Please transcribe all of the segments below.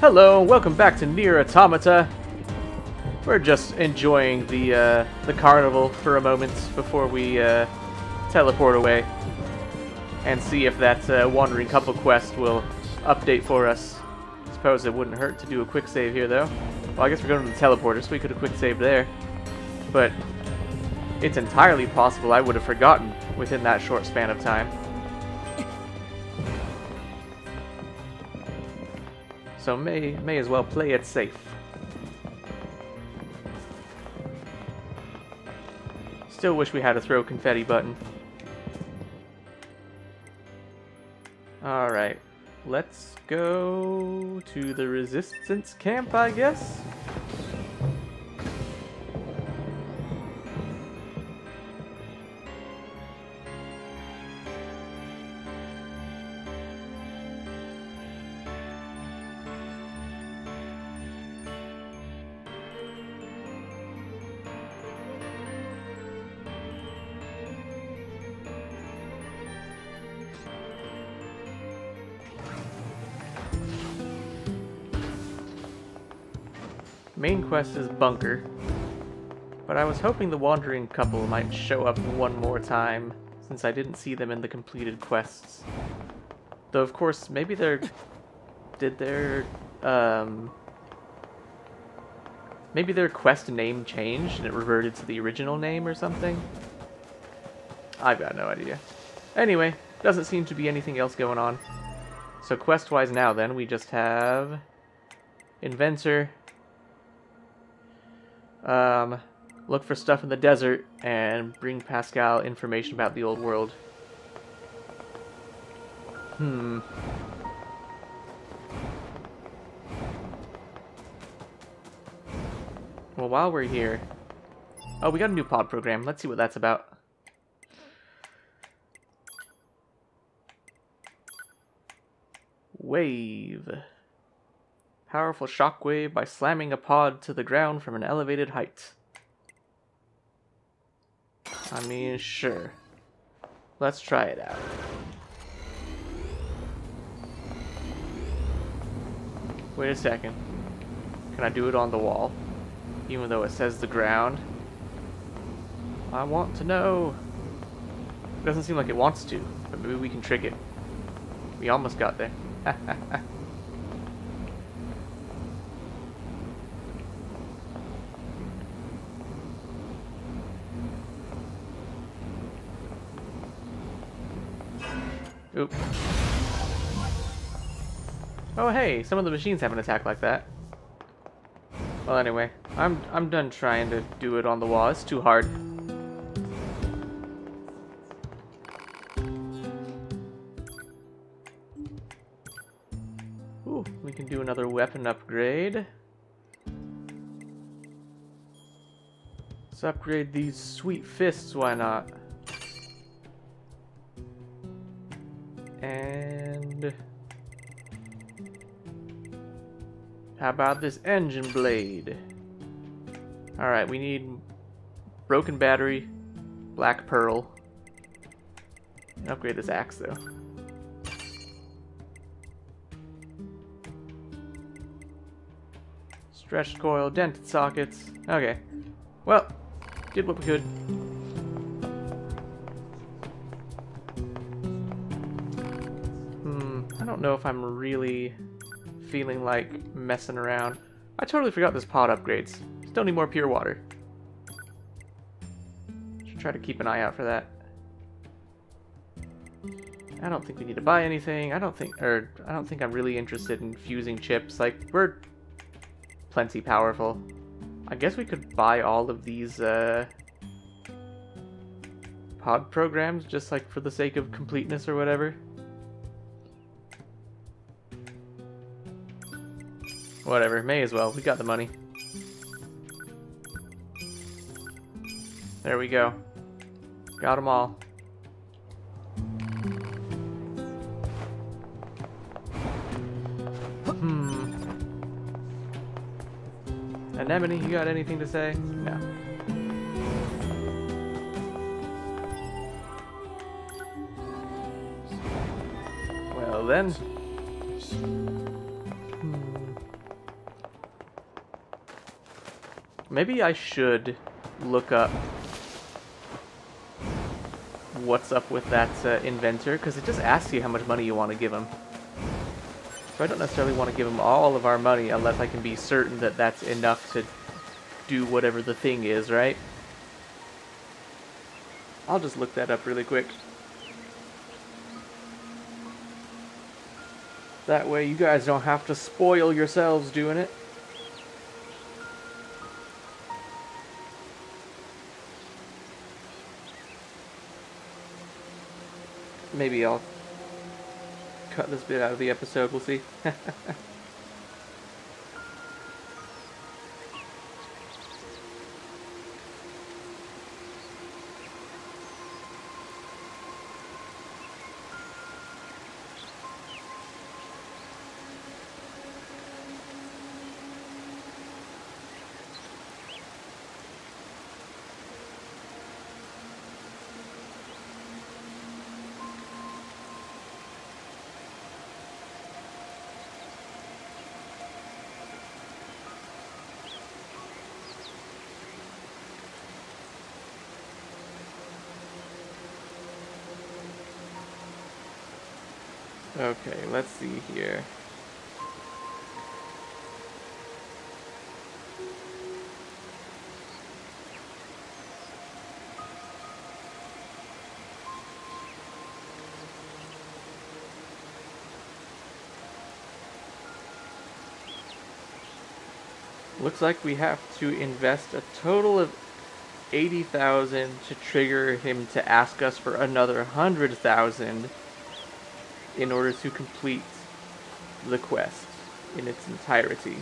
Hello, welcome back to NieR Automata. We're just enjoying the carnival for a moment before we teleport away and see if that wandering couple quest will update for us. Suppose it wouldn't hurt to do a quick save here, though. Well, I guess we're going to the teleporter, so we could have quick saved there. But it's entirely possible I would have forgotten within that short span of time. So may as well play it safe. Still wish we had a throw confetti button. Alright, let's go to the resistance camp, I guess? Main quest is bunker, but I was hoping the wandering couple might show up one more time, since I didn't see them in the completed quests. Though of course, maybe maybe their quest name changed and it reverted to the original name or something? I've got no idea. Anyway, doesn't seem to be anything else going on. So quest-wise now then, we just have Inventor, look for stuff in the desert, and bring Pascal information about the old world. Well, while we're here... Oh, we got a new pod program. Let's see what that's about. Wave. Powerful shockwave by slamming a pod to the ground from an elevated height. I mean, sure. Let's try it out. Wait a second. Can I do it on the wall? Even though it says the ground? I want to know. It doesn't seem like it wants to, but maybe we can trick it. We almost got there. Oop. Oh hey, some of the machines have an attack like that. Well anyway, I'm done trying to do it on the wall. It's too hard. Ooh, we can do another weapon upgrade. Let's upgrade these sweet fists, why not? And how about this engine blade? Alright, we need broken battery, black pearl. Upgrade this axe though. Stretched coil, dented sockets. Okay. Well, did what we could. I don't know if I'm really feeling like messing around. I totally forgot there's pod upgrades. Still need more pure water. Should try to keep an eye out for that. I don't think we need to buy anything. I don't think I'm really interested in fusing chips. Like, we're plenty powerful. I guess we could buy all of these pod programs just like for the sake of completeness or whatever. Whatever, may as well. We got the money. There we go. Got them all. Anemone, you got anything to say? No. Well then. Maybe I should look up what's up with that inventor, because it just asks you how much money you want to give him. So I don't necessarily want to give him all of our money unless I can be certain that that's enough to do whatever the thing is, right? I'll just look that up really quick. That way you guys don't have to spoil yourselves doing it. Maybe I'll cut this bit out of the episode, we'll see. Okay, let's see here. Looks like we have to invest a total of 80,000 to trigger him to ask us for another 100,000 in order to complete the quest in its entirety.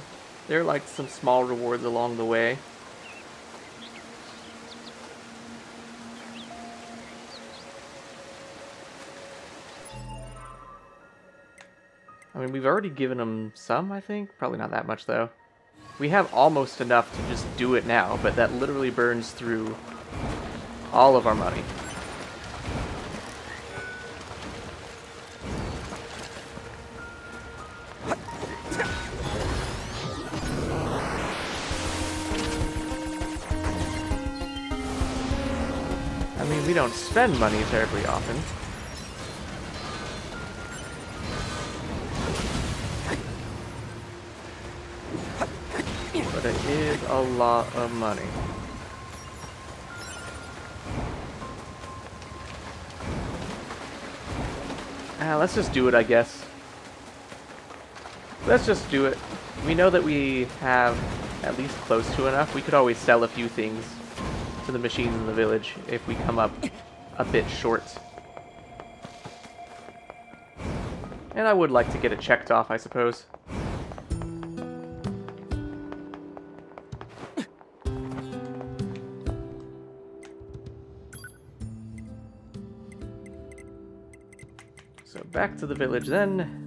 There are like some small rewards along the way. I mean, we've already given him some, I think. Probably not that much, though. We have almost enough to just do it now, but that literally burns through all of our money. I mean, we don't spend money terribly often. But it is a lot of money. Let's just do it, I guess. Let's just do it. We know that we have at least close to enough. We could always sell a few things to the machines in the village if we come up a bit short. And I would like to get it checked off, I suppose. So back to the village then.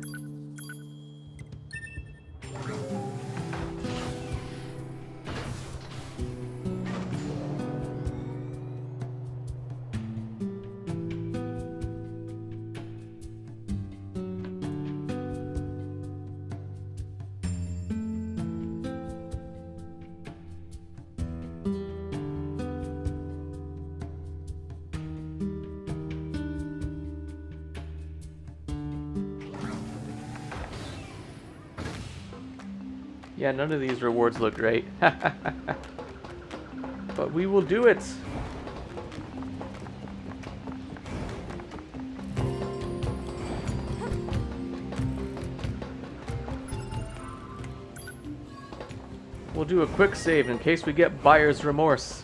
Yeah, none of these rewards look great. But we will do it! We'll do a quick save in case we get buyer's remorse.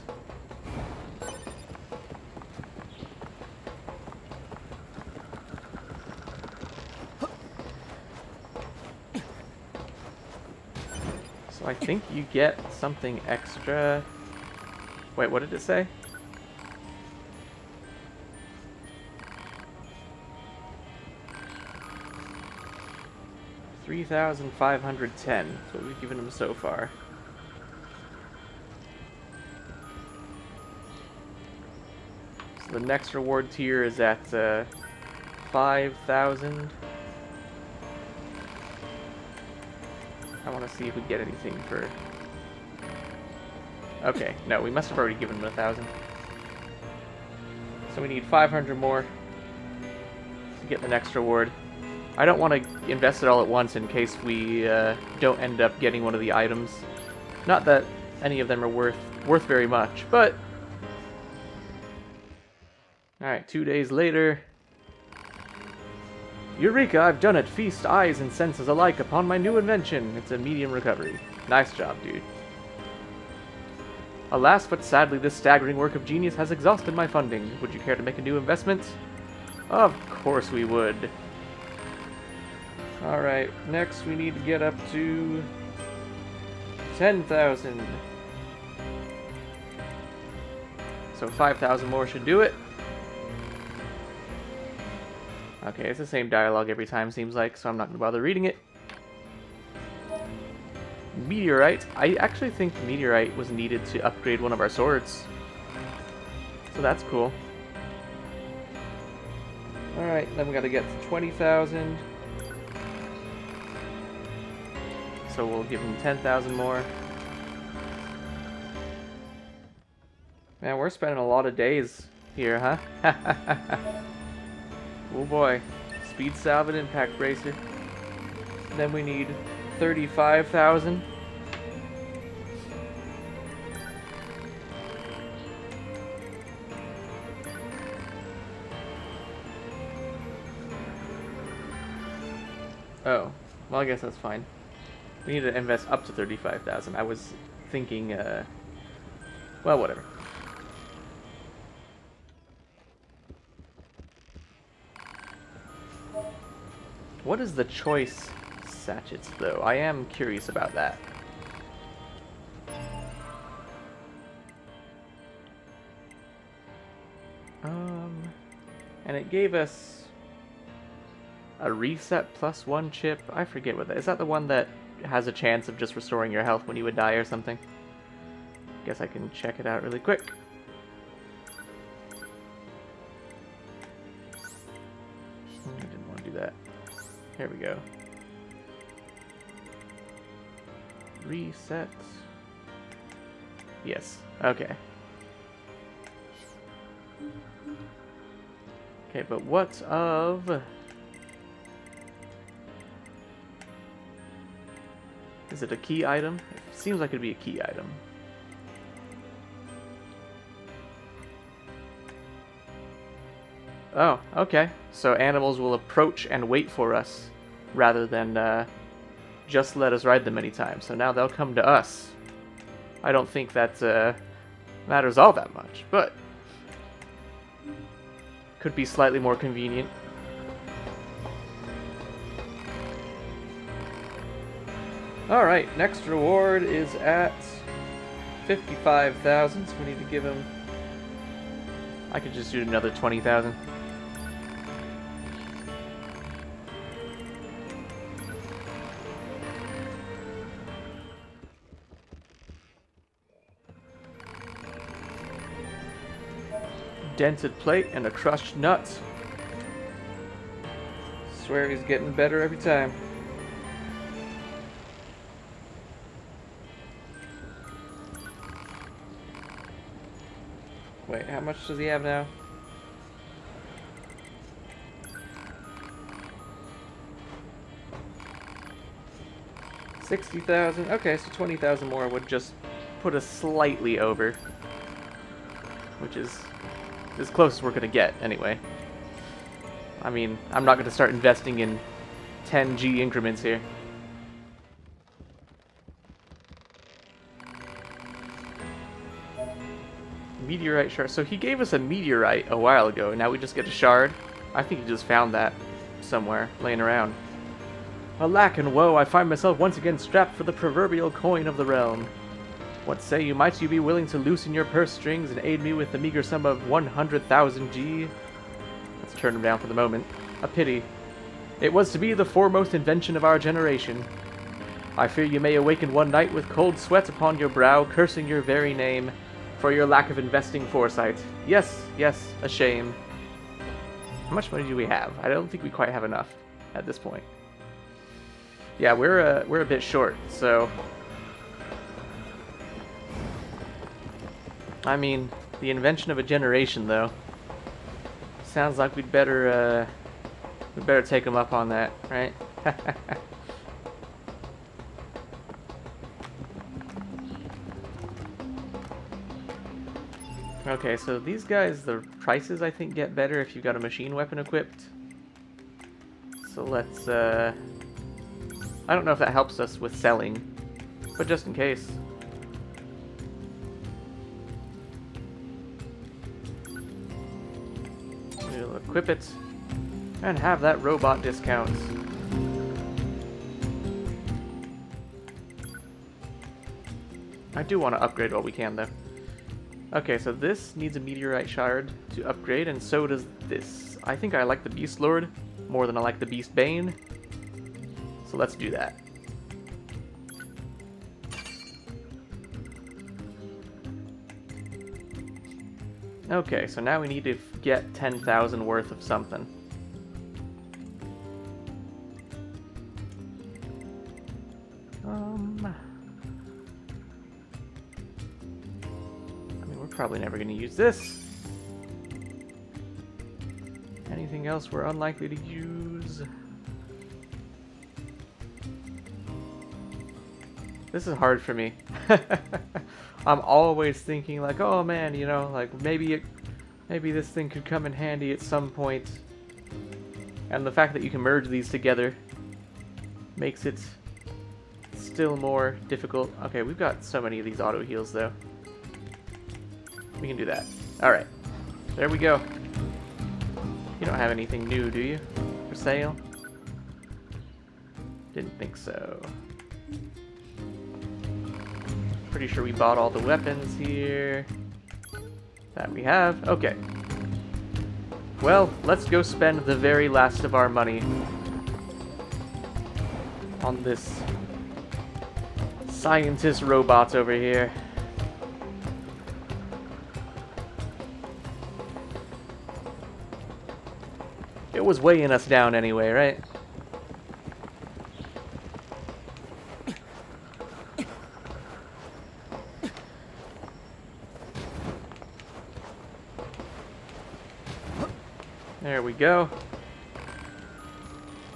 So I think you get something extra. Wait, what did it say? $3,510. That's what we've given him so far. So the next reward tier is at 5,000. I want to see if we get anything for Okay, no, we must have already given him 1,000. So we need 500 more to get the next reward. I don't want to invest it all at once in case we don't end up getting one of the items. Not that any of them are worth very much, but... Alright, 2 days later... Eureka, I've done it! Feast eyes and senses alike upon my new invention! It's a medium recovery. Nice job, dude. Alas, but sadly, this staggering work of genius has exhausted my funding. Would you care to make a new investment? Of course we would. Alright, next we need to get up to 10,000. So 5,000 more should do it. Okay, it's the same dialogue every time, seems like, so I'm not going to bother reading it. Meteorite. I actually think Meteorite was needed to upgrade one of our swords. So that's cool. Alright, then we got to get to 20,000. So we'll give him 10,000 more. Man, we're spending a lot of days here, huh? Oh boy. Speed salve and impact bracer. Then we need 35,000. Oh, well I guess that's fine. We need to invest up to 35,000. I was thinking, well, whatever. What is the choice sachets, though? I am curious about that. And it gave us a reset plus 1 chip. I forget what that is. That the one that has a chance of just restoring your health when you would die or something? Guess I can check it out really quick. I didn't want to do that. Here we go. Reset. Yes. Okay. Okay, but what of... Is it a key item? It seems like it'd be a key item. Oh, okay. So animals will approach and wait for us, rather than just let us ride them anytime. So now they'll come to us. I don't think that matters all that much, but could be slightly more convenient. Alright, next reward is at 55,000, so we need to give him... I could just do another 20,000. Dented plate and a crushed nut. Swear he's getting better every time. Wait, how much does he have now? $60,000. Okay, so 20,000 more would just put us slightly over, which is as close as we're gonna get anyway. I mean, I'm not gonna start investing in 10G increments here. Meteorite shard. So he gave us a meteorite a while ago, and now we just get a shard? I think he just found that somewhere, laying around. Alack and woe, I find myself once again strapped for the proverbial coin of the realm. What say you, might you be willing to loosen your purse strings and aid me with the meager sum of 100,000 G? Let's turn him down for the moment. A pity. It was to be the foremost invention of our generation. I fear you may awaken one night with cold sweat upon your brow, cursing your very name for your lack of investing foresight. Yes, yes, a shame. How much money do we have? I don't think we quite have enough at this point. Yeah, we're a bit short, so I mean, the invention of a generation, though. Sounds like we'd better take them up on that, right? Okay, so these guys, the prices, I think, get better if you've got a machine weapon equipped. So let's, I don't know if that helps us with selling, but just in case. We'll equip it, and have that robot discount. I do want to upgrade what we can, though. Okay, so this needs a meteorite shard to upgrade, and so does this. I think I like the Beast Lord more than I like the Beast Bane, so let's do that. Okay, so now we need to get 10,000 worth of something. Probably never going to use this. Anything else we're unlikely to use? This is hard for me. I'm always thinking like, oh man, you know, like maybe this thing could come in handy at some point. And the fact that you can merge these together makes it still more difficult. Okay, we've got so many of these auto heals though. We can do that. Alright. There we go. You don't have anything new, do you? For sale? Didn't think so. Pretty sure we bought all the weapons here. That we have. Okay. Well, let's go spend the very last of our money on this scientist robot over here. It was weighing us down anyway, right? There we go.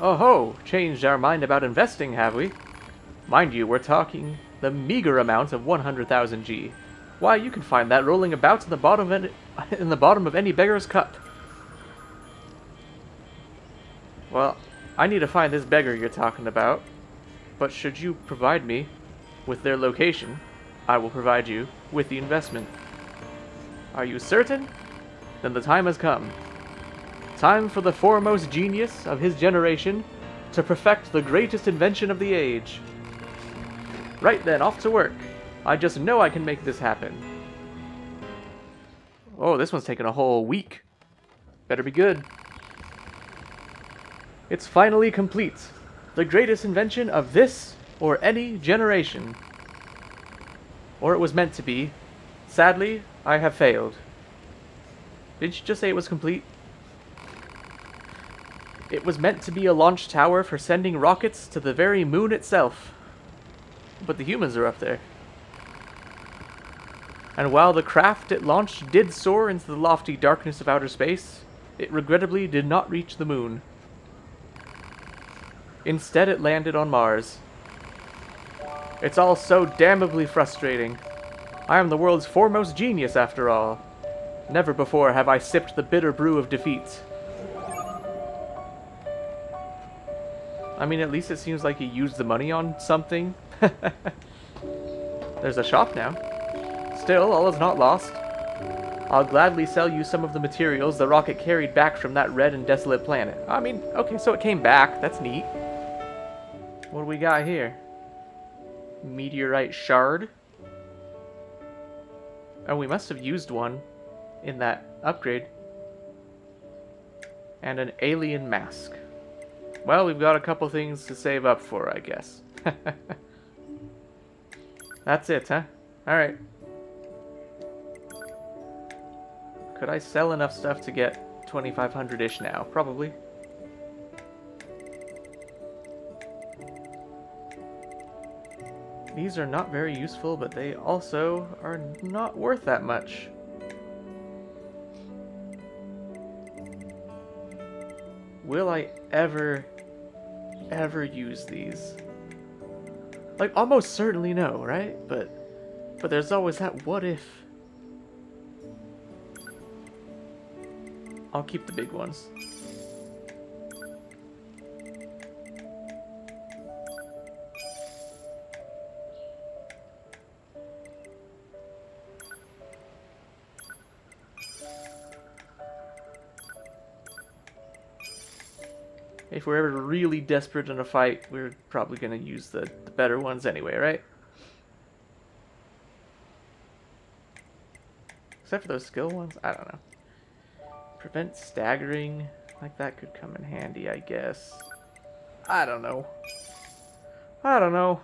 Oh ho! Changed our mind about investing, have we? Mind you, we're talking the meager amount of 100,000 G. Why, you can find that rolling about in the bottom of any beggar's cup. Well, I need to find this beggar you're talking about, but should you provide me with their location, I will provide you with the investment. Are you certain? Then the time has come. Time for the foremost genius of his generation to perfect the greatest invention of the age. Right then, off to work. I just know I can make this happen. Oh, this one's taken a whole week. Better be good. It's finally complete. The greatest invention of this or any generation. Or it was meant to be. Sadly, I have failed. Did you just say it was complete? It was meant to be a launch tower for sending rockets to the very moon itself. But the humans are up there. And while the craft it launched did soar into the lofty darkness of outer space, it regrettably did not reach the moon. Instead, it landed on Mars. It's all so damnably frustrating. I am the world's foremost genius, after all. Never before have I sipped the bitter brew of defeat. I mean, at least it seems like he used the money on something. There's a shop now. Still, all is not lost. I'll gladly sell you some of the materials the rocket carried back from that red and desolate planet. I mean, okay, so it came back. That's neat. What do we got here? Meteorite shard. Oh, we must have used one in that upgrade. And an alien mask. Well, we've got a couple things to save up for, I guess. That's it, huh? Alright. Could I sell enough stuff to get 2,500-ish now? Probably. These are not very useful, but they also are not worth that much. Will I ever use these? Like, almost certainly no, right? But there's always that what if. I'll keep the big ones. If we're ever really desperate in a fight, we're probably going to use the better ones anyway, right? Except for those skill ones? I don't know. Prevent staggering? Like, that could come in handy, I guess. I don't know. I don't know.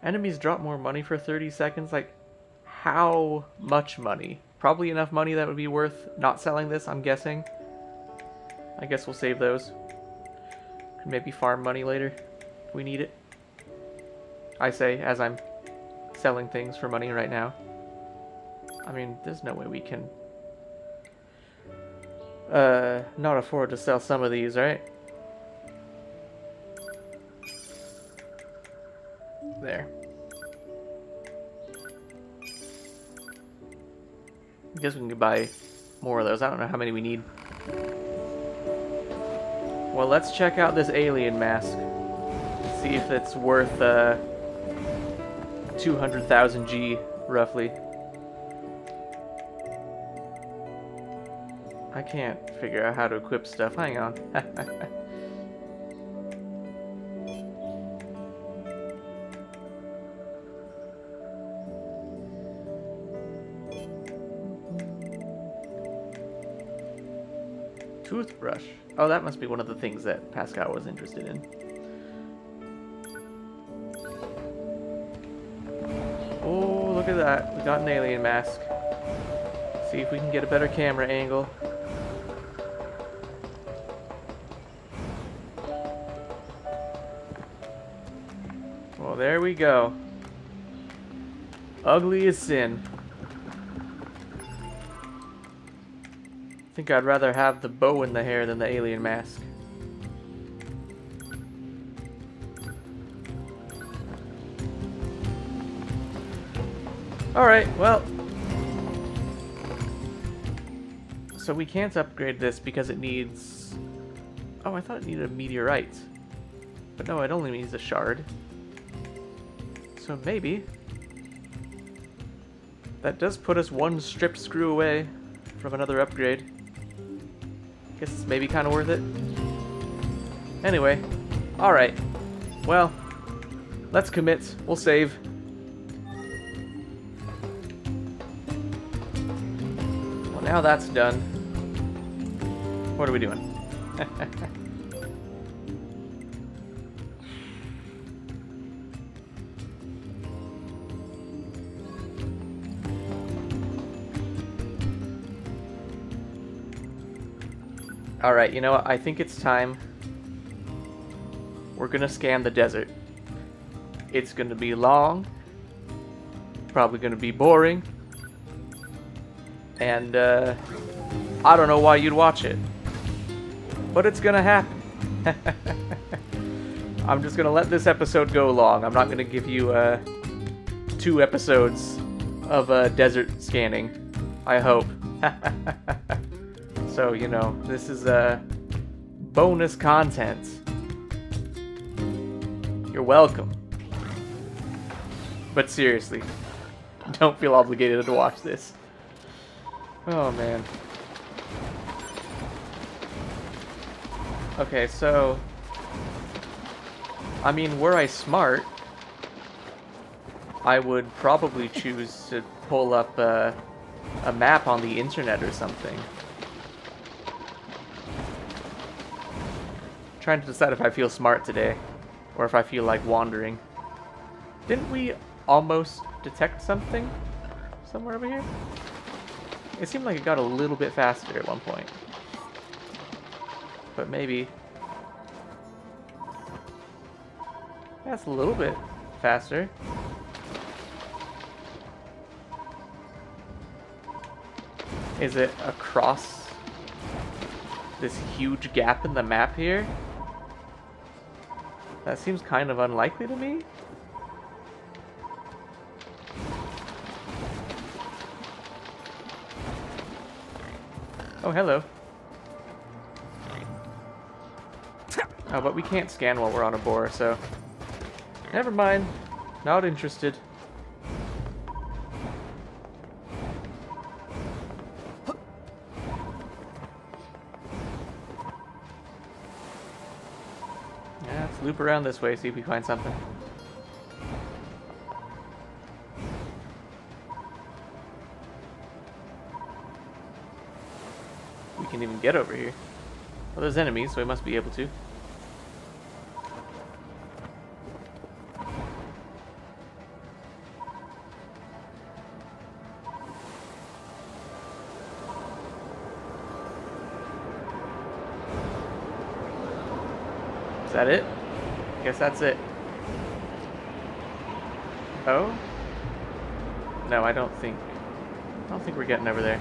Enemies drop more money for 30 seconds? Like, how much money? Probably enough money that would be worth not selling this, I'm guessing. I guess we'll save those. Could maybe farm money later if we need it. I say, as I'm selling things for money right now. I mean, there's no way we can not afford to sell some of these, right? There. I guess we can buy more of those. I don't know how many we need. Well, let's check out this alien mask. See if it's worth 200,000 G, roughly. I can't figure out how to equip stuff. Hang on. Toothbrush. Oh, that must be one of the things that Pascal was interested in. Oh, look at that. We got an alien mask. See if we can get a better camera angle. Well, there we go. Ugly as sin. I think I'd rather have the bow in the hair than the alien mask. Alright, well. So we can't upgrade this because it needs... Oh, I thought it needed a meteorite. But no, it only needs a shard. So maybe... that does put us one stripped screw away from another upgrade. Guess it's maybe kind of worth it. Anyway, alright. Well, let's commit. We'll save. Well, now that's done. What are we doing? Alright, you know what? I think it's time. We're gonna scan the desert. It's gonna be long. Probably gonna be boring. And, I don't know why you'd watch it. But it's gonna happen. I'm just gonna let this episode go long. I'm not gonna give you, 2 episodes of, desert scanning. I hope. So, you know, this is bonus content. You're welcome. But seriously, don't feel obligated to watch this. Oh, man. Okay, so... I mean, were I smart, I would probably choose to pull up a map on the internet or something. Trying to decide if I feel smart today, or if I feel like wandering. Didn't we almost detect something somewhere over here? It seemed like it got a little bit faster at one point. But maybe... That's a little bit faster. Is it across this huge gap in the map here? That seems kind of unlikely to me. Oh, hello. Oh, but we can't scan while we're on a boar, so... Never mind. Not interested. Yeah, let's loop around this way, see if we find something. We can even get over here. Well, there's enemies, so we must be able to. Is that it? Guess that's it. Oh? No, I don't think we're getting over there.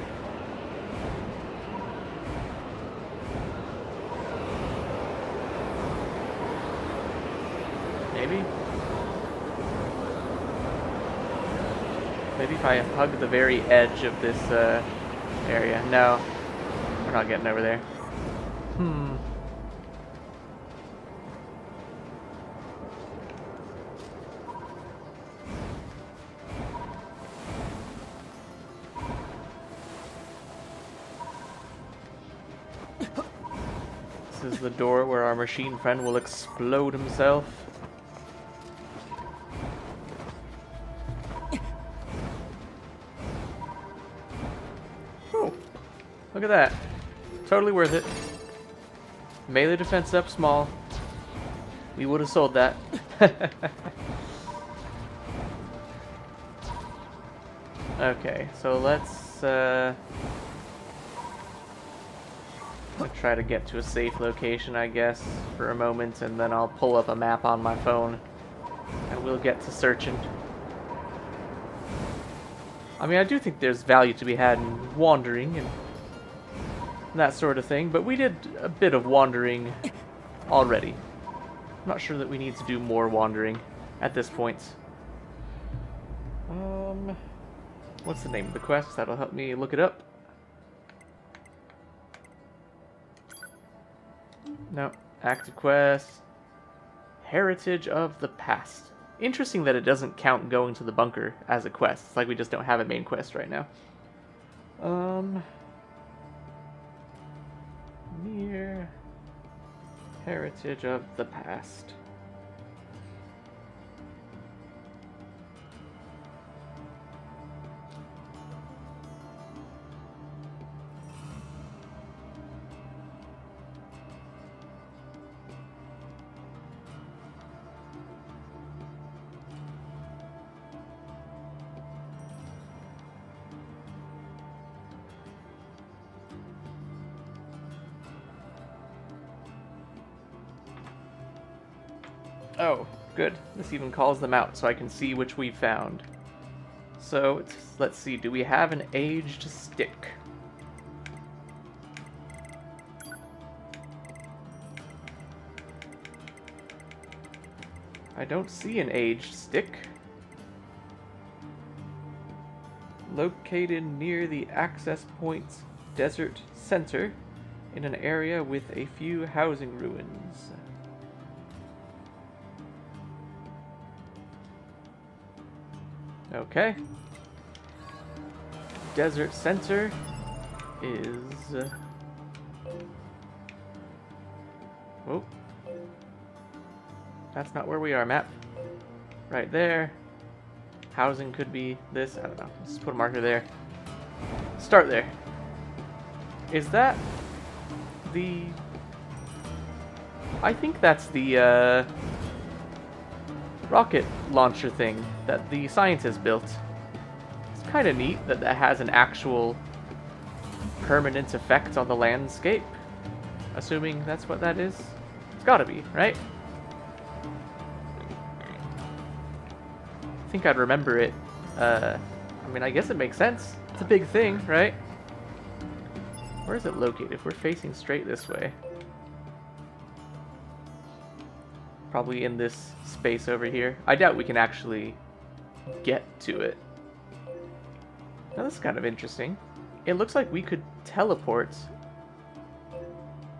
Maybe? Maybe if I hug the very edge of this area. No. We're not getting over there. This is the door where our machine friend will explode himself. Oh, look at that. Totally worth it. Melee defense up small. We would have sold that. Okay, so let's try to get to a safe location, I guess, for a moment, and then I'll pull up a map on my phone, and we'll get to searching. I mean, I do think there's value to be had in wandering and that sort of thing, but we did a bit of wandering already. I'm not sure that we need to do more wandering at this point. What's the name of the quest? That'll help me look it up. No, active quest. Heritage of the Past. Interesting that it doesn't count going to the bunker as a quest. It's like we just don't have a main quest right now. NieR. Heritage of the Past. Oh, good. This even calls them out so I can see which we found. So, let's see. Do we have an aged stick? I don't see an aged stick. Located near the access point's desert center in an area with a few housing ruins. Okay. Desert center is... Oh. That's not where we are, map. Right there. Housing could be this. I don't know. Let's put a marker there. Start there. Is that the... I think that's the, rocket launcher thing that the scientists built. It's kind of neat that that has an actual permanent effect on the landscape. Assuming that's what that is. It's gotta be, right? think I'd remember it. I mean, I guess it makes sense. It's a big thing, right? Where is it located? If we're facing straight this way. Probably in this space over here. I doubt we can actually get to it. Now, this is kind of interesting. It looks like we could teleport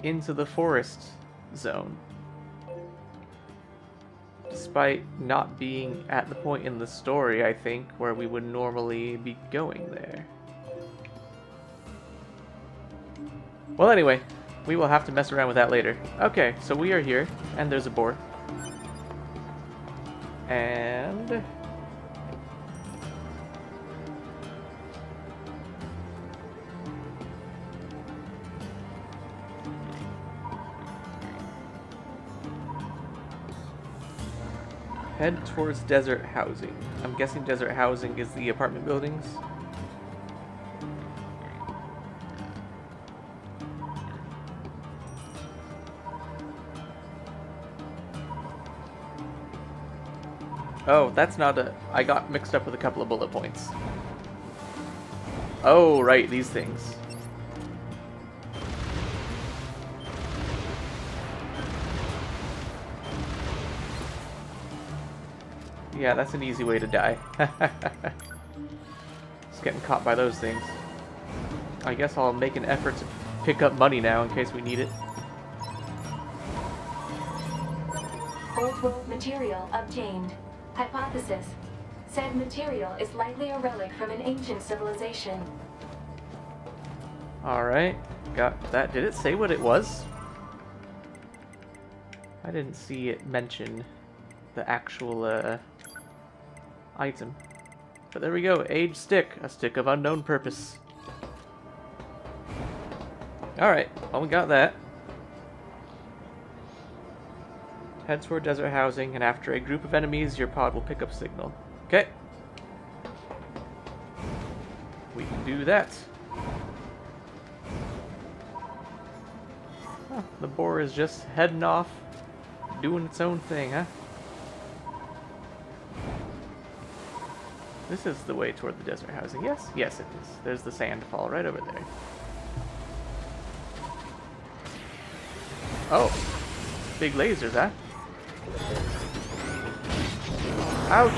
into the forest zone, despite not being at the point in the story, I think, where we would normally be going there. Well, anyway, we will have to mess around with that later. Okay, so we are here, and there's a boar. And... head towards desert housing. I'm guessing desert housing is the apartment buildings. Oh, that's not a... I got mixed up with a couple of bullet points. Oh, right, these things. Yeah, that's an easy way to die. Just getting caught by those things. I guess I'll make an effort to pick up money now in case we need it. Old world material obtained. Hypothesis. Said material is likely a relic from an ancient civilization. Alright, got that. Did it say what it was? I didn't see it mention the actual item. But there we go, aged stick. A stick of unknown purpose. Alright, well, we got that. Head toward desert housing, and after a group of enemies, your pod will pick up signal. Okay. We can do that. Huh, the boar is just heading off, doing its own thing, huh? This is the way toward the desert housing. Yes? Yes, it is. There's the sandfall right over there. Oh. Big lasers, huh? Ouch!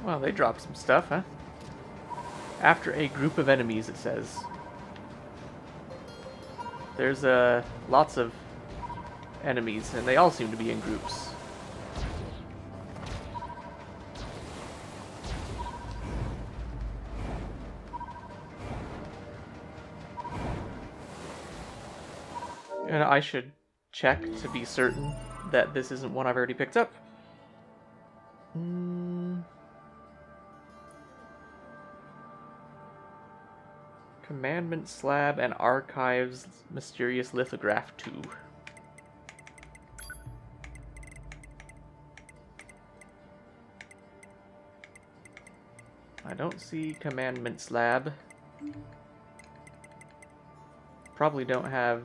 Well, they dropped some stuff, huh? After a group of enemies, it says. There's lots of enemies, and they all seem to be in groups. And I should check to be certain that this isn't one I've already picked up. Commandment Slab and Archives Mysterious Lithograph 2. I don't see Commandment Slab. Probably don't have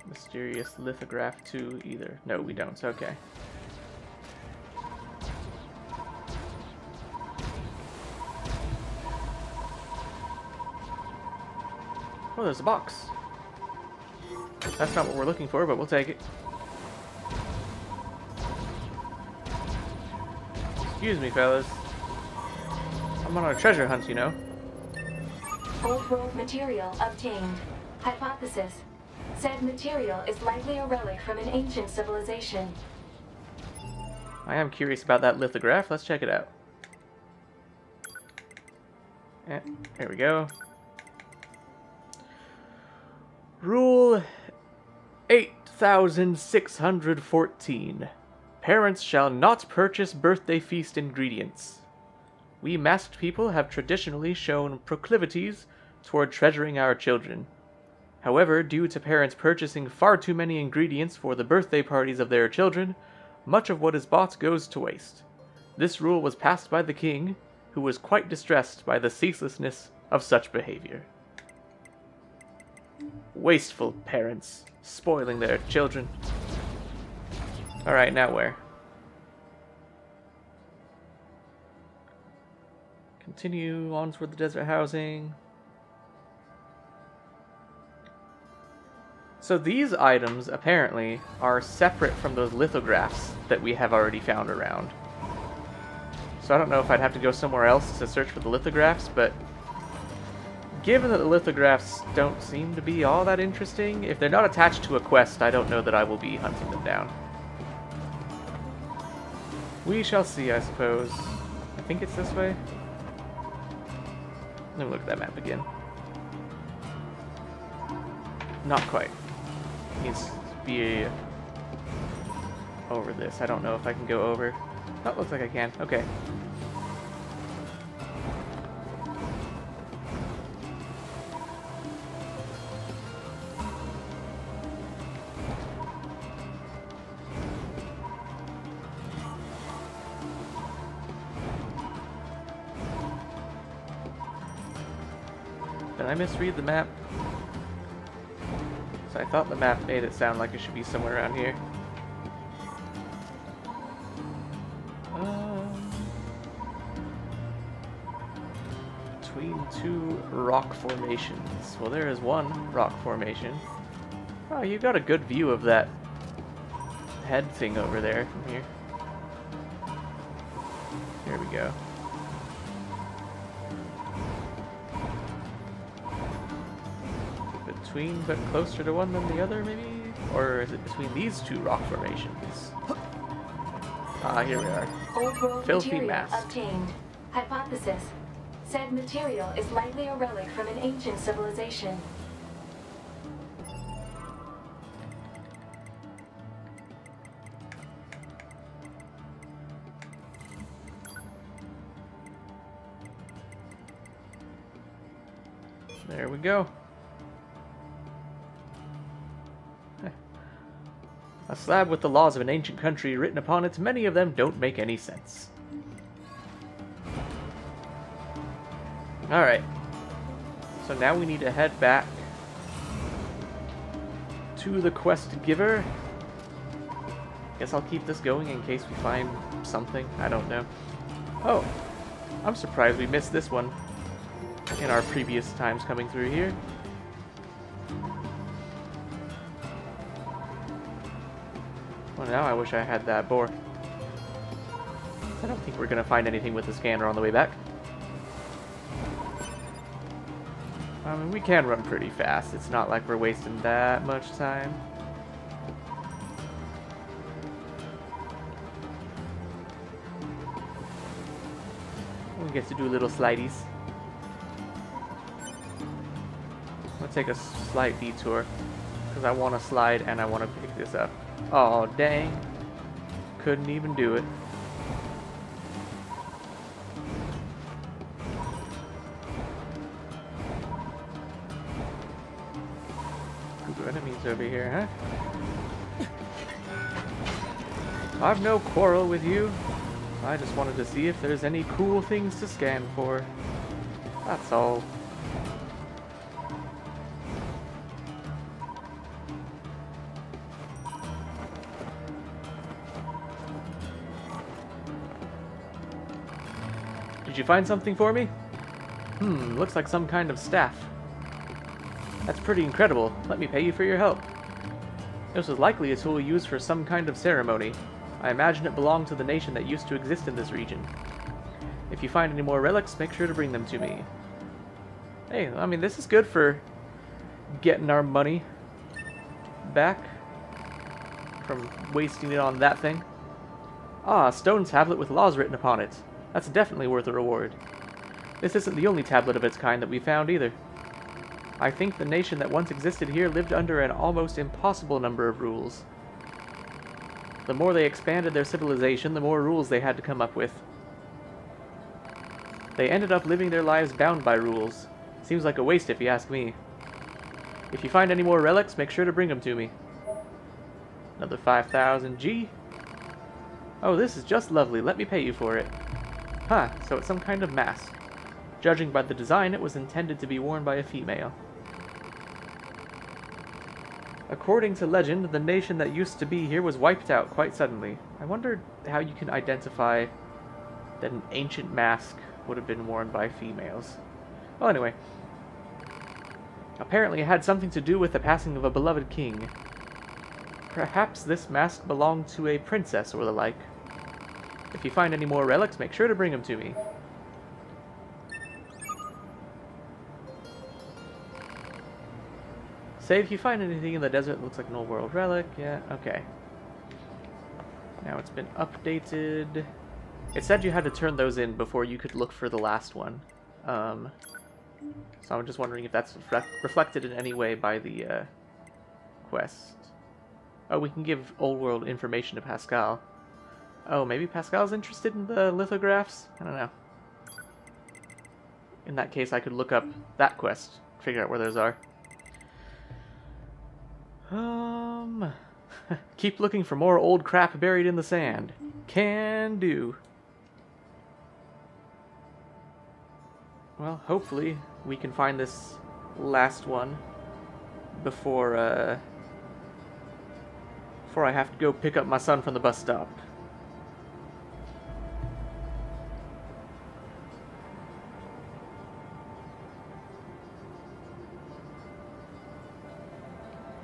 Mysterious Lithograph 2 either. No, we don't. Okay. Oh, there's a box. That's not what we're looking for, but we'll take it. Excuse me, fellas. I'm on a treasure hunt, you know. Old world material obtained. Hypothesis. Said material is likely a relic from an ancient civilization. I am curious about that lithograph. Let's check it out. Yeah, here we go. Rule 8614. Parents shall not purchase birthday feast ingredients. We masked people have traditionally shown proclivities toward treasuring our children. However, due to parents purchasing far too many ingredients for the birthday parties of their children, much of what is bought goes to waste. This rule was passed by the king, who was quite distressed by the ceaselessness of such behavior. Wasteful parents, spoiling their children. Alright, now where? Continue on toward the desert housing. So these items, apparently, are separate from those lithographs that we have already found around. So I don't know if I'd have to go somewhere else to search for the lithographs, but given that the lithographs don't seem to be all that interesting, if they're not attached to a quest, I don't know that I will be hunting them down. We shall see, I suppose. I think it's this way. Let me look at that map again. Not quite. Needs to be over this. I don't know if I can go over. Oh, looks like I can. Okay. Did I misread the map? So I thought the map made it sound like it should be somewhere around here. Between two rock formations. Well, there is one rock formation. Oh, you got a good view of that head thing over there from here. Here we go. Between, but closer to one than the other, maybe? Or is it between these two rock formations? Ah, here we are. Old-world Filthy material mass. obtained. Hypothesis. Said material is likely a relic from an ancient civilization. There we go. A slab with the laws of an ancient country written upon it, many of them don't make any sense. Alright. So now we need to head back to the quest giver. Guess I'll keep this going in case we find something. I don't know. Oh, I'm surprised we missed this one in our previous times coming through here. Well, now I wish I had that boar. I don't think we're going to find anything with the scanner on the way back. I mean, we can run pretty fast. It's not like we're wasting that much time. We get to do little slideys. I'm going to take a slight detour because I want to slide and I want to pick this up. Oh, dang. Couldn't even do it. Group of enemies over here, huh? I've no quarrel with you. I just wanted to see if there's any cool things to scan for. That's all. Did you find something for me? Looks like some kind of staff. That's pretty incredible. Let me pay you for your help. This was likely a tool used for some kind of ceremony. I imagine it belonged to the nation that used to exist in this region. If you find any more relics, make sure to bring them to me. Hey, I mean, this is good for getting our money back from wasting it on that thing. Ah, a stone tablet with laws written upon it. That's definitely worth a reward. This isn't the only tablet of its kind that we found either. I think the nation that once existed here lived under an almost impossible number of rules. The more they expanded their civilization, the more rules they had to come up with. They ended up living their lives bound by rules. Seems like a waste if you ask me. If you find any more relics, make sure to bring them to me. Another 5,000 G. Oh, this is just lovely. Let me pay you for it. Huh, so it's some kind of mask. Judging by the design, it was intended to be worn by a female. According to legend, the nation that used to be here was wiped out quite suddenly. I wondered how you can identify that an ancient mask would have been worn by females. Well, anyway. Apparently it had something to do with the passing of a beloved king. Perhaps this mask belonged to a princess or the like. If you find any more relics, make sure to bring them to me. Say if you find anything in the desert that looks like an old world relic. Yeah, okay. Now it's been updated. It said you had to turn those in before you could look for the last one. So I'm just wondering if that's reflected in any way by the quest. Oh, we can give old world information to Pascal. Oh, maybe Pascal's interested in the lithographs? I don't know. In that case, I could look up that quest, figure out where those are. Keep looking for more old crap buried in the sand. Can do. Well, hopefully we can find this last one before I have to go pick up my son from the bus stop.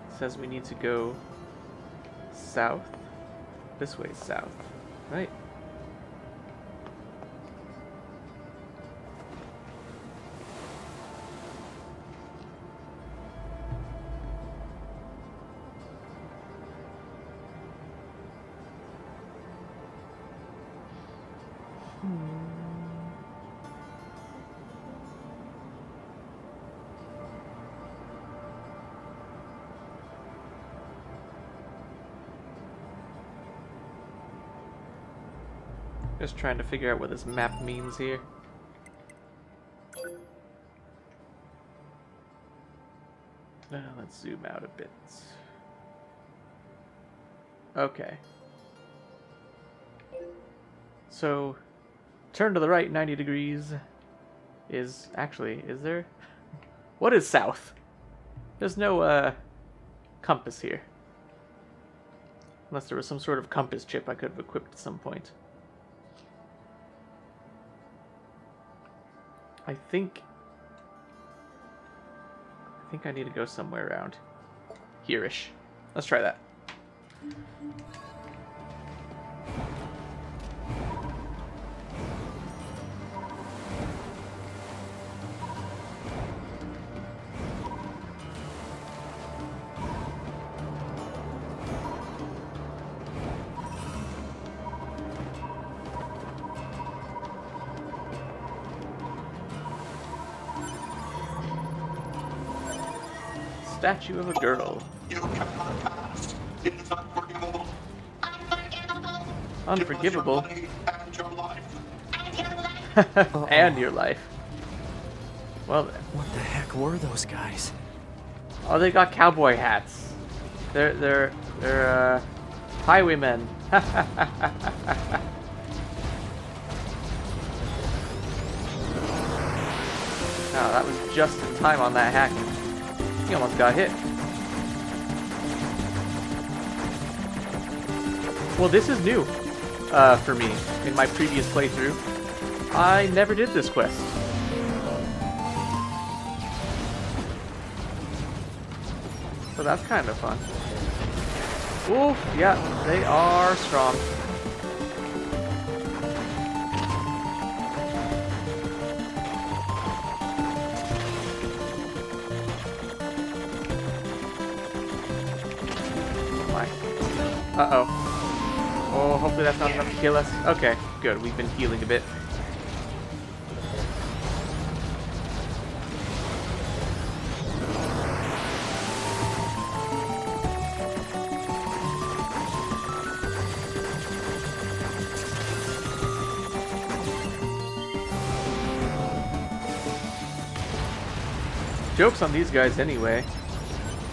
It says we need to go south. This way south, right? Just trying to figure out what this map means here. Let's zoom out a bit. Okay. So, turn to the right 90 degrees is... Actually, is there? What is south? There's no, compass here. Unless there was some sort of compass chip I could have equipped at some point. I think I need to go somewhere around here-ish. Let's try that. Statue of a girl. You cannot pass. It is unforgivable. Unforgivable. And your life. And your life. Well, what the heck were those guys? Oh, they got cowboy hats. They're highwaymen. Oh, that was just in time on that hacking. He almost got hit. Well, this is new for me. In my previous playthrough, I never did this quest. So that's kind of fun. Oof, yeah, they are strong. Uh-oh. Oh, hopefully that's not enough to kill us. Okay, good. We've been healing a bit. Joke's on these guys anyway.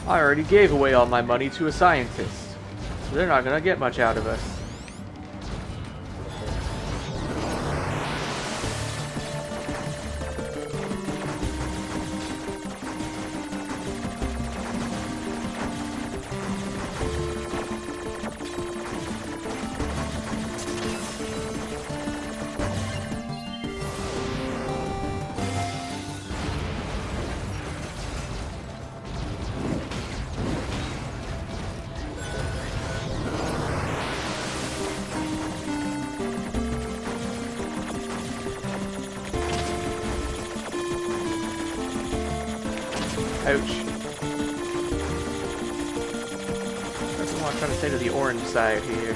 I already gave away all my money to a scientist, so they're not gonna get much out of us. Ouch. That's what I'm trying to say to the orange side here.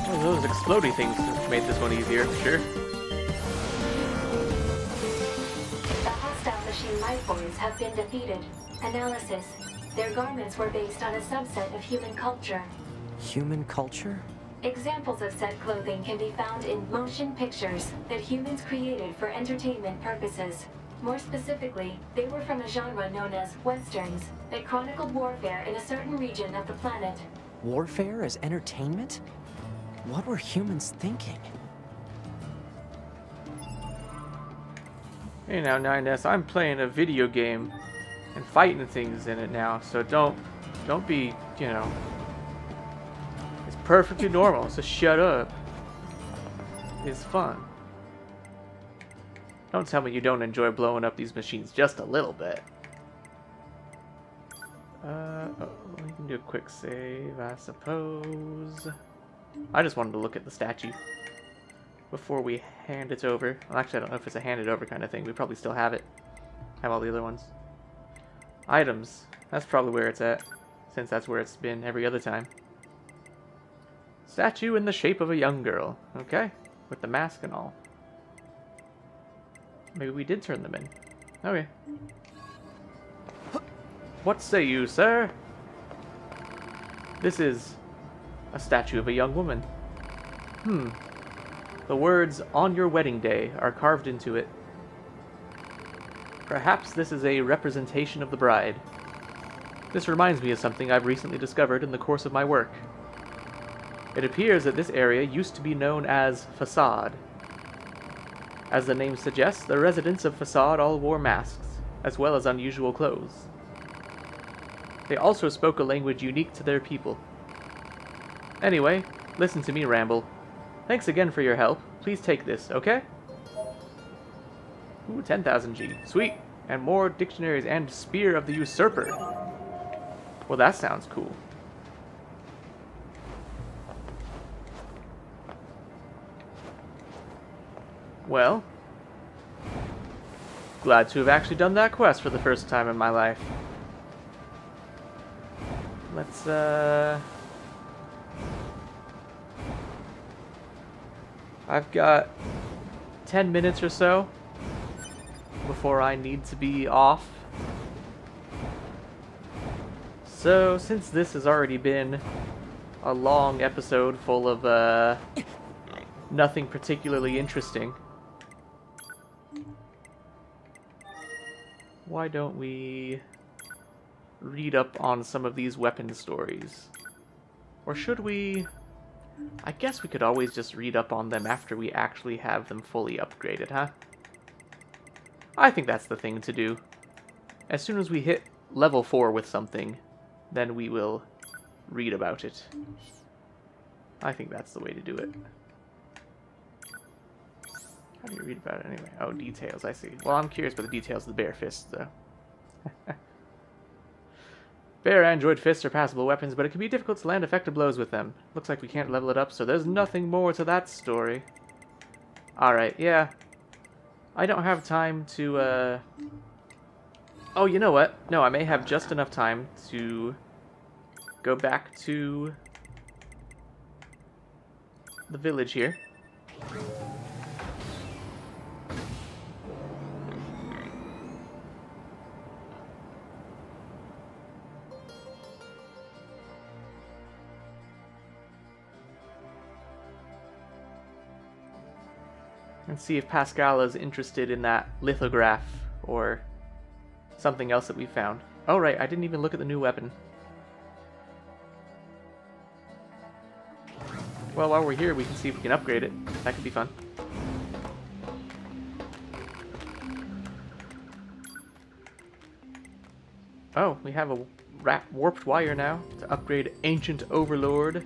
Well, those explodey things made this one easier, for sure. Life forms have been defeated. Analysis. Their garments were based on a subset of human culture. Human culture? Examples of said clothing can be found in motion pictures that humans created for entertainment purposes. More specifically, they were from a genre known as Westerns that chronicled warfare in a certain region of the planet. Warfare as entertainment? What were humans thinking? Hey now, 9S, I'm playing a video game and fighting things in it now, so don't be, you know, it's perfectly normal, so shut up. It's fun. Don't tell me you don't enjoy blowing up these machines just a little bit. Oh, we can do a quick save, I suppose. I just wanted to look at the statue before we hand it over. Well, actually, I don't know if it's a handed over kind of thing. We probably still have it. Have all the other ones. Items. That's probably where it's at, since that's where it's been every other time. Statue in the shape of a young girl. Okay. With the mask and all. Maybe we did turn them in. Okay. What say you, sir? This is a statue of a young woman. The words, "on your wedding day," are carved into it. Perhaps this is a representation of the bride. This reminds me of something I've recently discovered in the course of my work. It appears that this area used to be known as Facade. As the name suggests, the residents of Facade all wore masks, as well as unusual clothes. They also spoke a language unique to their people. Anyway, listen to me ramble. Thanks again for your help. Please take this, okay? Ooh, 10,000 G. Sweet. And more dictionaries and Spear of the Usurper. Well, that sounds cool. Well, glad to have actually done that quest for the first time in my life. Let's, I've got 10 minutes or so before I need to be off. So, since this has already been a long episode full of, nothing particularly interesting, why don't we read up on some of these weapon stories? Or should we... I guess we could always just read up on them after we actually have them fully upgraded, huh? I think that's the thing to do. As soon as we hit level 4 with something, then we will read about it. I think that's the way to do it. How do you read about it anyway? Oh, details, I see. Well, I'm curious about the details of the Bear Fists, though. Bear Android Fists are passable weapons, but it can be difficult to land effective blows with them. Looks like we can't level it up, so there's nothing more to that story. Alright, yeah. I don't have time to, Oh, you know what? No, I may have just enough time to go back to the village here. And see if Pascal is interested in that lithograph or something else that we found. Oh right, I didn't even look at the new weapon. Well, while we're here, we can see if we can upgrade it. That could be fun. Oh, we have a warped wire now to upgrade Ancient Overlord.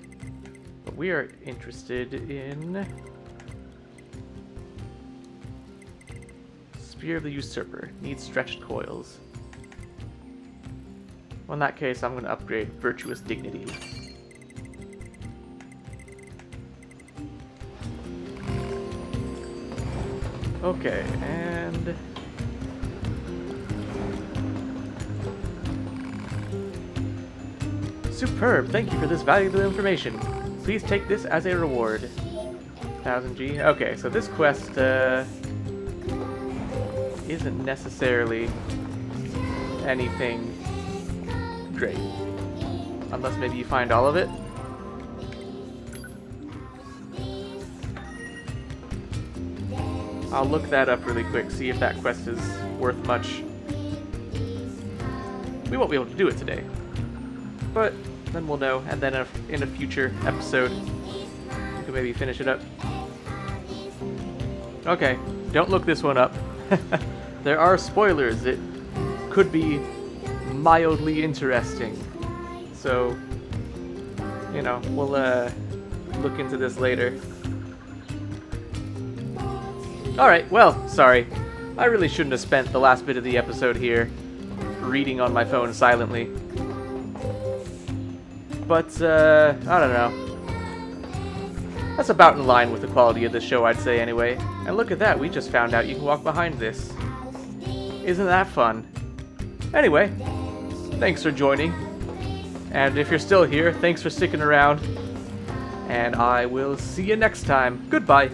But we are interested in Spear of the Usurper. Needs stretched coils. Well, in that case, I'm going to upgrade Virtuous Dignity. Okay, and superb! Thank you for this valuable information. Please take this as a reward. 1000 G. Okay, so this quest isn't necessarily anything great. Unless maybe you find all of it. I'll look that up really quick, see if that quest is worth much. We won't be able to do it today, but then we'll know, and then in a future episode, we can maybe finish it up. Okay, don't look this one up. There are spoilers. It could be mildly interesting. So, you know, we'll look into this later. Alright, well, sorry. I really shouldn't have spent the last bit of the episode here reading on my phone silently. But, I don't know. That's about in line with the quality of the show, I'd say, anyway. And look at that, we just found out you can walk behind this. Isn't that fun? Anyway, thanks for joining. And if you're still here, thanks for sticking around. And I will see you next time. Goodbye.